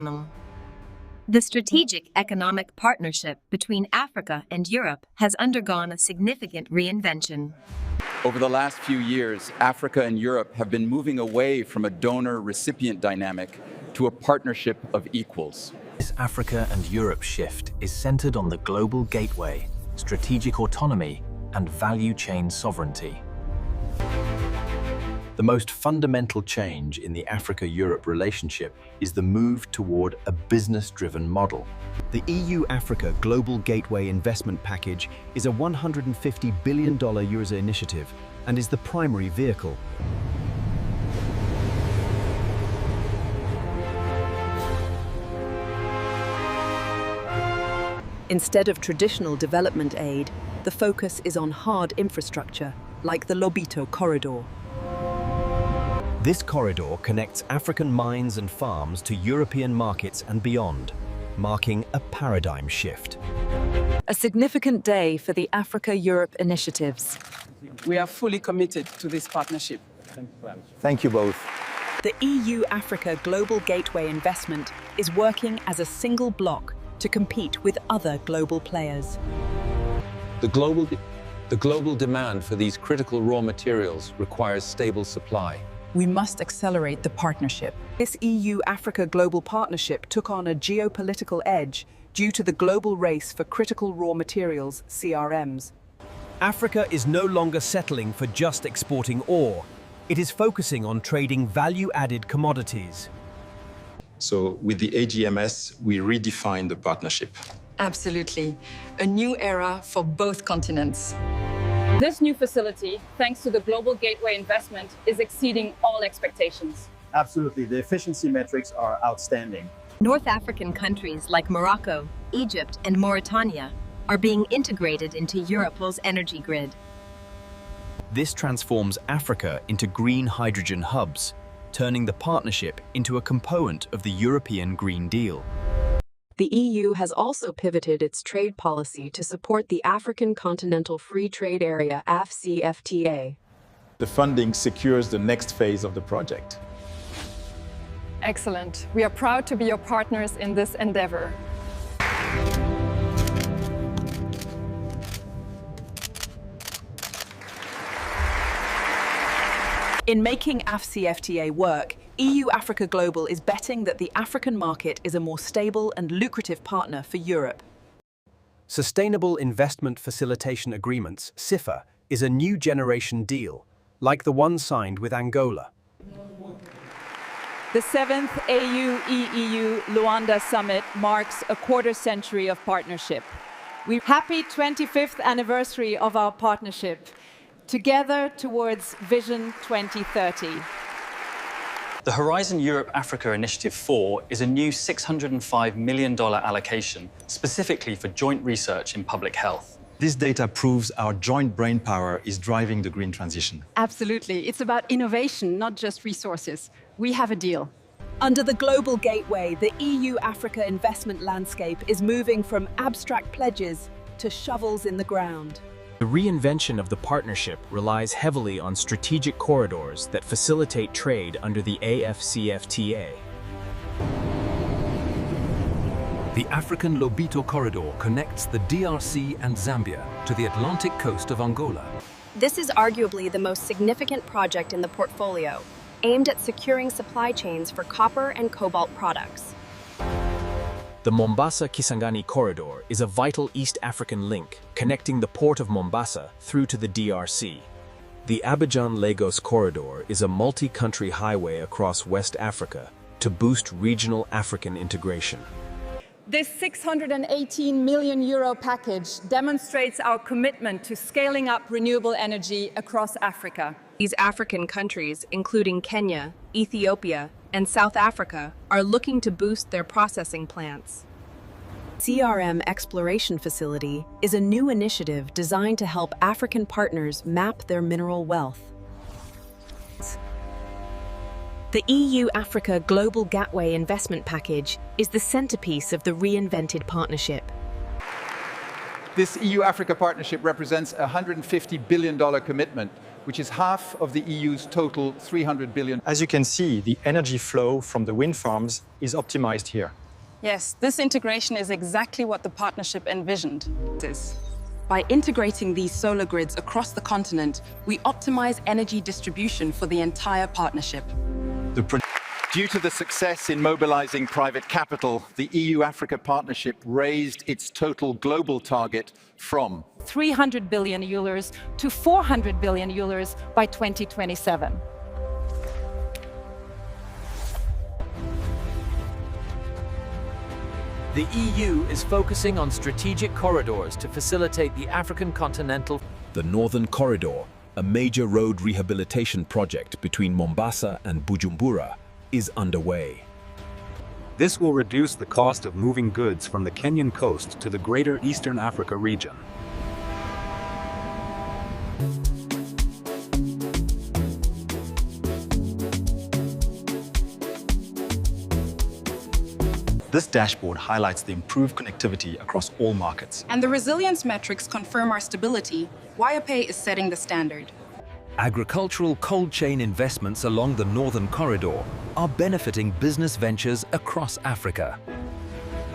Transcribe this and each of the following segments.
The strategic economic partnership between Africa and Europe has undergone a significant reinvention. Over the last few years, Africa and Europe have been moving away from a donor-recipient dynamic to a partnership of equals. This Africa and Europe shift is centered on the global gateway, strategic autonomy, and value chain sovereignty. The most fundamental change in the Africa-Europe relationship is the move toward a business-driven model. The EU-Africa Global Gateway Investment Package is a $150 billion user initiative and is the primary vehicle. Instead of traditional development aid, the focus is on hard infrastructure, like the Lobito Corridor. This corridor connects African mines and farms to European markets and beyond, marking a paradigm shift. A significant day for the Africa-Europe initiatives. We are fully committed to this partnership. Thank you both. The EU-Africa Global Gateway Investment is working as a single bloc to compete with other global players. The global demand for these critical raw materials requires stable supply. We must accelerate the partnership. This EU-Africa Global Partnership took on a geopolitical edge due to the global race for critical raw materials, CRMs. Africa is no longer settling for just exporting ore. It is focusing on trading value-added commodities. So with the AGMS, we redefined the partnership. Absolutely. A new era for both continents. This new facility, thanks to the Global Gateway investment, is exceeding all expectations. Absolutely. The efficiency metrics are outstanding. North African countries like Morocco, Egypt, and Mauritania are being integrated into Europe's energy grid. This transforms Africa into green hydrogen hubs, turning the partnership into a component of the European Green Deal. The EU has also pivoted its trade policy to support the African Continental Free Trade Area (AfCFTA). The funding secures the next phase of the project. Excellent. We are proud to be your partners in this endeavor. In making AfCFTA work, EU-Africa Global is betting that the African market is a more stable and lucrative partner for Europe. Sustainable Investment Facilitation Agreements, SIFA, is a new generation deal, like the one signed with Angola. The 7th AU-EU Luanda Summit marks a quarter century of partnership. Happy 25th anniversary of our partnership, together towards Vision 2030. The Horizon Europe-Africa Initiative 4 is a new $605 million allocation specifically for joint research in public health. This data proves our joint brainpower is driving the green transition. Absolutely. It's about innovation, not just resources. We have a deal. Under the Global Gateway, the EU-Africa investment landscape is moving from abstract pledges to shovels in the ground. The reinvention of the partnership relies heavily on strategic corridors that facilitate trade under the AfCFTA. The African Lobito Corridor connects the DRC and Zambia to the Atlantic coast of Angola. This is arguably the most significant project in the portfolio, aimed at securing supply chains for copper and cobalt products. The Mombasa-Kisangani Corridor is a vital East African link connecting the port of Mombasa through to the DRC. The Abidjan-Lagos Corridor is a multi-country highway across West Africa to boost regional African integration. This €618 million package demonstrates our commitment to scaling up renewable energy across Africa. These African countries, including Kenya, Ethiopia, and South Africa, are looking to boost their processing plants. CRM Exploration Facility is a new initiative designed to help African partners map their mineral wealth. The EU-Africa Global Gateway Investment Package is the centerpiece of the reinvented partnership. This EU-Africa partnership represents a $150 billion commitment which is half of the EU's total 300 billion. As you can see, the energy flow from the wind farms is optimized here. Yes, this integration is exactly what the partnership envisioned. By integrating these solar grids across the continent, we optimize energy distribution for the entire partnership. Due to the success in mobilizing private capital, the EU-Africa partnership raised its total global target from 300 billion euros to 400 billion euros by 2027. The EU is focusing on strategic corridors to facilitate the African continental. The Northern Corridor, a major road rehabilitation project between Mombasa and Bujumbura, is underway. This will reduce the cost of moving goods from the Kenyan coast to the greater Eastern Africa region. This dashboard highlights the improved connectivity across all markets. And the resilience metrics confirm our stability. WirePay is setting the standard. Agricultural cold chain investments along the Northern Corridor are benefiting business ventures across Africa.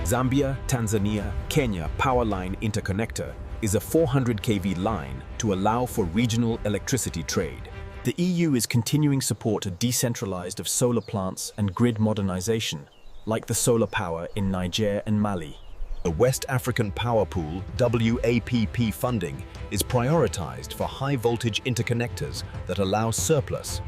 Zambia, Tanzania, Kenya Power Line Interconnector is a 400 kV line to allow for regional electricity trade. The EU is continuing support to decentralized of solar plants and grid modernization, like the solar power in Niger and Mali. The West African Power Pool WAPP funding is prioritized for high-voltage interconnectors that allow surplus.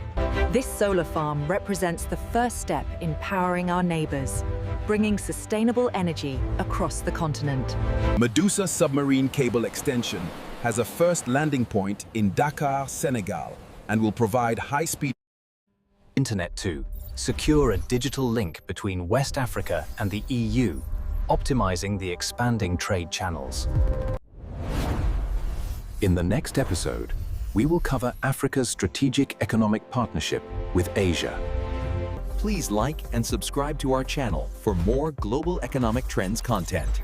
This solar farm represents the first step in powering our neighbors, bringing sustainable energy across the continent. Medusa submarine cable extension has a first landing point in Dakar, Senegal, and will provide high-speed Internet to secure a digital link between West Africa and the EU, optimizing the expanding trade channels. In the next episode, we will cover Africa's strategic economic partnership with Asia. Please like and subscribe to our channel for more global economic trends content.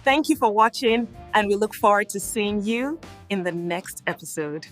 Thank you for watching, and we look forward to seeing you in the next episode.